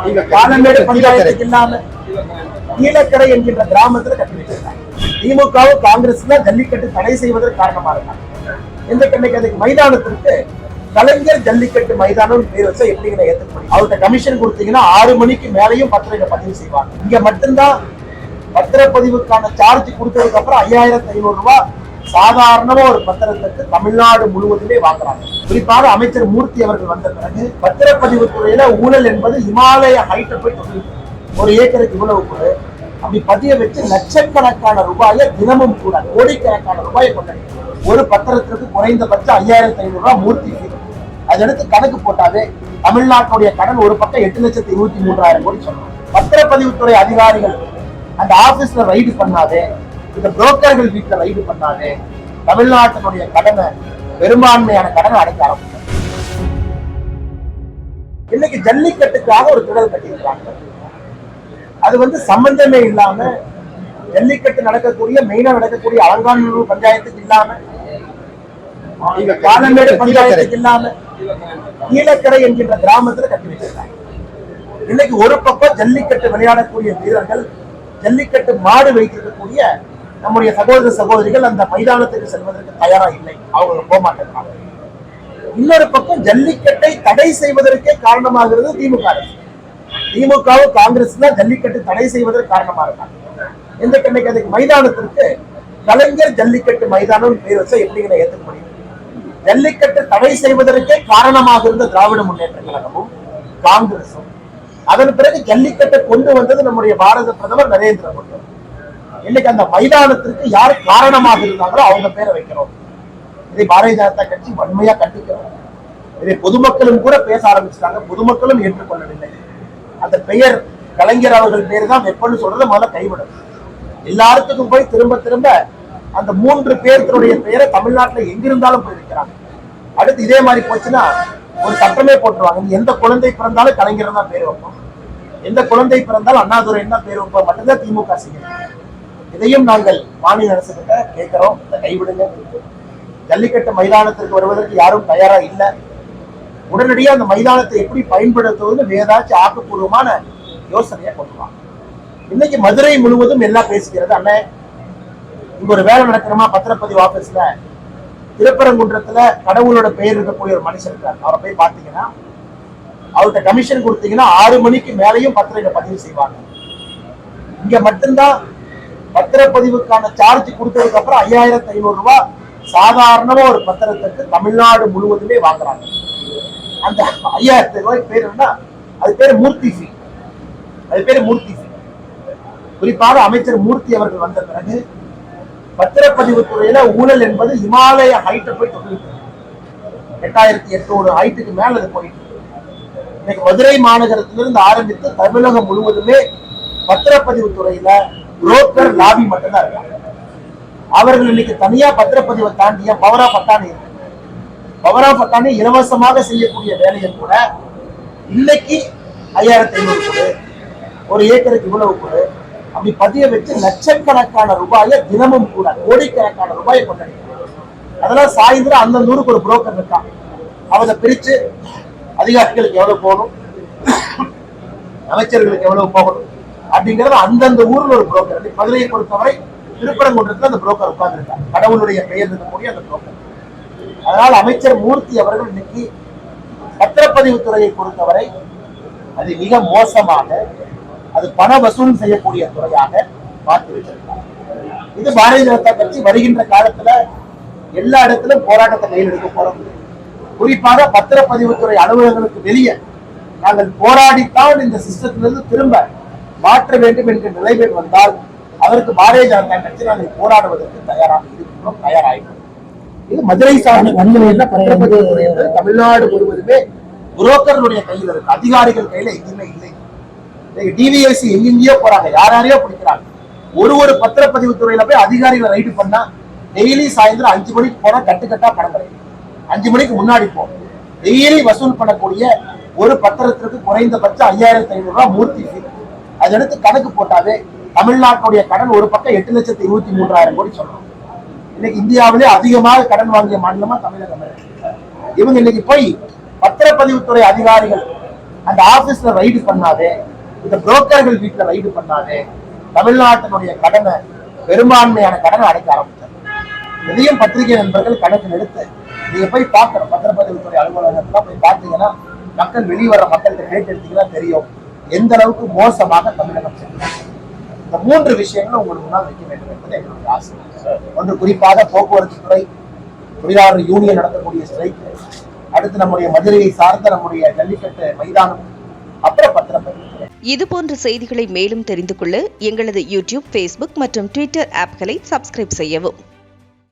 நீங்க காலமேடு பஞ்சாயத்துக்கு இல்லாம கீழக்கரை என்கின்ற கிராமத்துல கட்டி வச்சிருக்காங்க. திமுகவும் காங்கிரஸ்ல ஜல்லிக்கட்டு தடை செய்வதற்கு காரணமா இருக்காங்க. இந்த கண்ணைக்கு அதுக்கு மைதானத்திற்கு கலைஞர் ஜல்லிக்கட்டு மைதானம் பேர் வச்சா எப்படிங்கிற ஏத்துக்க முடியும்? அவர்கிட்ட கமிஷன் கொடுத்தீங்கன்னா 6 மணிக்கு மேலையும் பத்திரிகை பதிவு செய்வாங்க. இங்க மட்டும்தான் பத்திரப்பதிவுக்கான சார்ஜ் கொடுத்ததுக்கு அப்புறம் 5500 ரூபாய் சாதாரணமா ஒரு பத்திரத்துக்கு தமிழ்நாடு முழுவதுமே வாங்குறாங்க. குறிப்பாக அமைச்சர் மூர்த்தி அவர்கள் வந்த பிறகு பத்திரப்பதிவு துறையில ஊழல் என்பது இமாலய ஹைட்டை போய் தொழில். ஒரு ஏக்கருக்கு இவ்வளவு கூட அப்படி பதிய வச்சு லட்சக்கணக்கான ரூபாயை தினமும் கூட கோடிக்கணக்கான ரூபாயை கொண்டாடி ஒரு பத்திரத்திற்கு குறைந்தபட்சம் 5500 ரூபாய் மூர்த்தி. அதெடுத்து கணக்கு போட்டாவே தமிழ்நாட்டுடைய கடன் ஒரு பக்கம் 8,23,000 கோடி சொல்லணும். பத்திரப்பதிவுத்துறை அதிகாரிகள் அந்த ஆபீஸ்ல ரைடு பண்ணாதே, இந்த புரோக்கர்கள் வீட்டுல ரைடு பண்ணாதே, தமிழ்நாட்டினுடைய கடனை பெரும்பான்மையான கடனை அடைக்க ஆரம்பிச்சாங்க. இன்னைக்கு ஜல்லிக்கட்டுக்காக ஒரு திடல் கட்டியிருக்காங்க. அது சம்பந்தமே இல்லாம ஜல்லிக்கட்டு நடக்கக்கூடிய மெயினா நடக்கக்கூடிய அலங்காநல்லூர் பஞ்சாயத்துக்கு இல்லாம இங்க காலமேடு பஞ்சாயத்துக்கு இல்லாம கீழக்கரை என்கின்ற கிராமத்துல கட்டி வச்சிருக்காங்க. இன்னைக்கு ஒரு பக்கம் ஜல்லிக்கட்டு விளையாடக்கூடிய வீரர்கள், ஜல்லிக்கட்டு மாடு வைத்திருக்கக்கூடிய நம்முடைய சகோதர சகோதரிகள் அந்த மைதானத்துக்கு செல்வதற்கு தயாரா இல்லை, அவங்க போக மாட்டேங்கிறாங்க. இன்னொரு பக்கம் ஜல்லிக்கட்டை தடை செய்வதற்கே காரணமாகிறது திமுக அரசு. திமுகவும் காங்கிரஸ்ல ஜல்லிக்கட்டு தடை செய்வதற்கு காரணமா இருக்காங்க. இந்த கண்ணைக்கு அதுக்கு மைதானத்திற்கு கலைஞர் ஜல்லிக்கட்டு மைதானம் பேர் வச்சா எப்படிங்கிற ஏத்துக்க முடியும்? ஜல்லிக்கட்டு தடை செய்வதற்கே காரணமாக இருந்த திராவிட முன்னேற்ற கழகமும் காங்கிரசும் அதன் பிறகு ஜல்லிக்கட்டை கொண்டு வந்தது நம்முடைய பாரத பிரதமர் நரேந்திர மோடி. இன்னைக்கு அந்த மைதானத்திற்கு யார் காரணமாக இருந்தாங்களோ அவங்க பேரை வைக்கிறோம். இதை பாரதிய ஜனதா கட்சி வன்மையா கண்டிக்கிறோம். இதை பொதுமக்களும் கூட பேச ஆரம்பிச்சிட்டாங்க. பொதுமக்களும் ஏற்றுக்கொள்ளவில்லை. அந்த பெயர் கலைஞர் அவர்கள் பேர் தான் வெப்பன்னு சொல்றதை முதல்ல கைவிடும். எல்லாத்துக்கும் போய் திரும்ப திரும்ப அந்த 3 பேர்களுடைய பெயரை தமிழ்நாட்டில் எங்கிருந்தாலும் போய் வைக்கிறாங்க. அடுத்து இதே மாதிரி போச்சுன்னா ஒரு சட்டமே போட்டுருவாங்க. எந்த குழந்தை பிறந்தாலும் கலைஞர் தான் பேர் வைப்போம், எந்த குழந்தை பிறந்தாலும் அண்ணாதுரை என்ன பேர் வைப்போம் மட்டும்தான் திமுக செய்யும். இதையும் நாங்கள் மாநில அரசு கிட்ட கேட்கிறோம், இதை கைவிடுங்க. ஜல்லிக்கட்டு மைதானத்திற்கு வருவதற்கு யாரும் தயாரா இல்லை. உடனடியாக அந்த மைதானத்தை எப்படி பயன்படுத்துவது ஏதாச்சும் ஆக்கப்பூர்வமான யோசனையை கொண்டுவாங்க. இன்னைக்கு மதுரை முழுவதும் எல்லாம் பேசுகிறது. அண்ணே, இங்க ஒரு வேலை நடக்கணுமா? பத்திரப்பதிவு ஆபீஸ்ல திருப்பரங்குன்றத்துல கடவுளோட பெயர் இருக்கக்கூடிய ஒரு மனுஷன் இருக்காரு. அவரை போய் பார்த்தீங்கன்னா அவர்கிட்ட கமிஷன் கொடுத்தீங்கன்னா 6 மணிக்கு மேலையும் பத்திரிகை பதிவு செய்வாங்க. இங்க மட்டும்தான் பத்திரப்பதிவுக்கான சார்ஜ் கொடுத்ததுக்கு அப்புறம் 5500 ரூபாய் சாதாரணமா ஒரு பத்திரத்துக்கு தமிழ்நாடு முழுவதுமே வாங்குறாங்க. அந்த 5000 ரூபாய் பேர் என்ன? அது பேரு மூர்த்தி ஃபீ. அது பேரு மூர்த்தி ஃபீ. குறிப்பாக அமைச்சர் மூர்த்தி அவர்கள் வந்த பிறகு பத்திரப்பதிவு துறையில ஊழல் என்பது இமாலய ஹைட்டை போய் தொழில். 8800 ஹைட்டுக்கு மேல அது போயிட்டு. இன்னைக்கு மதுரை மாநகரத்திலிருந்து ஆரம்பித்து தமிழகம் முழுவதுமே பத்திரப்பதிவு துறையில புரோக்கர் லாபி மட்டும்தான் இருக்காங்க. அவர்கள் இன்னைக்கு தனியா பத்திரப்பதிவை தாண்டிய பவர் ஆஃப் அட்டார்னி இருக்கு. பவர் ஆஃப் அட்டார்னி இலவசமாக செய்யக்கூடிய வேலையை கூட இன்னைக்கு 5500 கொடு, ஒரு ஏக்கருக்கு இவ்வளவு கொடு, அப்படி பதிய வச்சு லட்சக்கணக்கான ரூபாயை தினமும் கூட கோடிக்கணக்கான ரூபாயை கொண்டாடி. அதெல்லாம் சாயந்தரம் அந்த ஊருக்கு ஒரு புரோக்கர் இருக்கான். அவனை பிரிச்சு அதிகாரிகளுக்கு எவ்வளவு போகணும், அமைச்சர்களுக்கு எவ்வளவு போகணும் அப்படிங்கறது அந்தந்த ஊர்ல ஒரு புரோக்கர். மதுரையை பொறுத்தவரை திருப்பரங்குன்றத்துல அந்த புரோக்கர் உட்கார்ந்து இருக்காங்க. கடவுளுடைய பெயர் இருக்கக்கூடிய அந்த புரோக்கர். அதனால் அமைச்சர் மூர்த்தி அவர்கள் இன்னைக்கு பத்திரப்பதிவு துறையை பொறுத்தவரை அது மிக மோசமாக, அது பண வசூல் செய்யக்கூடிய துறையாக பார்த்து வச்சிருக்காங்க. இது பாரதிய ஜனதா கட்சி வருகின்ற காலத்துல எல்லா இடத்திலும் போராட்டத்தை கையில் எடுக்க போறோம். குறிப்பாக பத்திரப்பதிவுத்துறை அலுவலகங்களுக்கு வெளியே நாங்கள் போராடித்தான் இந்த சிஸ்டத்திலிருந்து திரும்ப மாற்ற வேண்டும் என்கிற நிலைமை வந்தால் அதற்கு பாரதிய ஜனதா கட்சி நாங்கள் போராடுவதற்கு தயாராக இருக்கிறோம், தயாராகிறோம். இது மதுரை சார்ந்த பத்திரப்பதிவுத்துறை என்பது தமிழ்நாடு முழுவதுமே புரோக்கர்களுடைய கையில் இருக்கு, அதிகாரிகள் கையில எங்கேயுமே இல்லை. டிவிஎஸ்சி எங்கெங்கயோ போறாங்க, யாரையோ பிடிக்கிறாங்க. ஒரு பத்திரப்பதிவு துறையில போய் அதிகாரிகளை ரைடு பண்ணா டெய்லி சாயந்தரம் 5 மணிக்கு போனா கட்டுக்கட்டா பணம் கிடைக்கும். 5 மணிக்கு முன்னாடி போகும். டெய்லி வசூல் பண்ணக்கூடிய ஒரு பத்திரத்திற்கு குறைந்தபட்சம் 5500 ரூபாய் மூர்த்தி ஃபீ. அதை எடுத்து கணக்கு போட்டாவே தமிழ்நாட்டுடைய கடன் ஒரு பக்கம் 8,23,000 கோடி சொல்லணும். இன்னைக்கு இந்தியாவிலே அதிகமாக கடன் வாங்கிய மாநிலமா தமிழகம். இவங்க இன்னைக்கு போய் பத்திரப்பதிவுத்துறை அதிகாரிகள் அந்த ஆபீஸ்ல ரைடு பண்ணாதே, இந்த புரோக்கர்கள் வீட்டுல ரைடு பண்ணாதே, தமிழ்நாட்டினுடைய கடனை, பெரும்பான்மையான கடனை அடைக்க ஆரம்பிச்சார். இதையும் பத்திரிகை நண்பர்கள் கணக்கில் எடுத்து நீங்க போய் பார்க்கணும். பத்திரப்பதிவுத்துறை அலுவலகத்துல போய் பார்த்தீங்கன்னா, மக்கள் வெளிவர மக்கள்கிட்ட கேட்டு எடுத்தீங்கன்னா தெரியும் எந்த அளவுக்கு மோசமாக தமிழகம் சென்றது. இந்த 3 விஷயங்களும் உங்களுக்கு முன்னால் வைக்க வேண்டும் என்பது எங்களுடைய ஆசை. ஒன்று, குறிப்பாக போக்குவரத்து துறை, தொழிலாளர் யூனியன் நடத்தக்கூடிய ஸ்ட்ரைக், அடுத்து நம்முடைய மதுரையை சார்ந்த நம்முடைய ஜல்லிக்கட்டு மைதானம், அப்புறம் பத்திரப்பதிவு. இதுபோன்ற செய்திகளை மேலும் தெரிந்து கொள்ள எங்களது யூடியூப், Facebook மற்றும் Twitter ஆப்களை சப்ஸ்கிரைப் செய்யவும்.